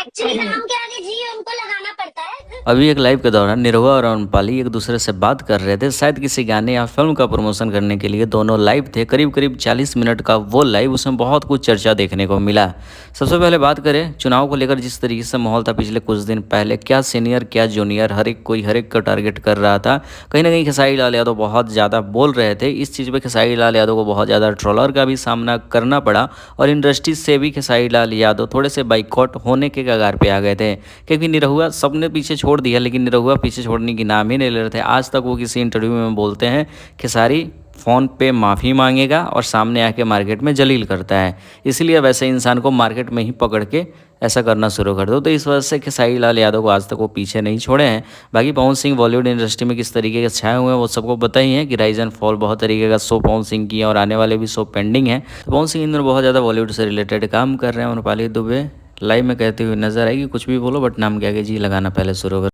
Actually नाम के आगे जी उनको लगाना पड़ता है। अभी एक लाइव के दौरान निरहुआ और अम्रपाली एक दूसरे से बात कर रहे थे, शायद किसी गाने या फिल्म का प्रमोशन करने के लिए दोनों लाइव थे। करीब करीब 40 मिनट का वो लाइव, उसमें बहुत कुछ चर्चा देखने को मिला। सबसे पहले बात करें चुनाव को लेकर, जिस तरीके से माहौल था पिछले कुछ दिन पहले, क्या सीनियर क्या जूनियर, हर एक कोई हर एक को टारगेट कर रहा था। कहीं ना कहीं खेसारी लाल यादव बहुत ज़्यादा बोल रहे थे। इस चीज़ पर खेसारी लाल यादव को बहुत ज़्यादा ट्रोलर का भी सामना करना पड़ा और इंडस्ट्री से भी खेसारी लाल यादव थोड़े से बाइकआउट होने के कगार पे आ गए थे, क्योंकि निरहुआ सबने पीछे छोड़ दिया, लेकिन निरहुआ पीछे छोड़ने की नाम ही नहीं ले रहे थे। आज तक वो किसी इंटरव्यू में बोलते हैं खेसारी फ़ोन पे माफ़ी मांगेगा और सामने आके मार्केट में जलील करता है, इसलिए वैसे इंसान को मार्केट में ही पकड़ के ऐसा करना शुरू कर दो। तो इस वजह से खेसारी लाल यादव को आज तक वो पीछे नहीं छोड़े हैं। बाकी पवन सिंह बॉलीवुड इंडस्ट्री में किस तरीके के छाए हुए हैं वो सबको पता ही है कि राइज एंड फॉल बहुत तरीके का शो पवन सिंह की है और आने वाले भी शो पेंडिंग है। तो पवन सिंह इन दिनों बहुत ज़्यादा बॉलीवुड से रिलेटेड काम कर रहे हैं। अम्रपाली दुबे लाइव में कहते हुए नजर आएगी, कुछ भी बोलो बट नाम के आगे जी लगाना पहले शुरू करो।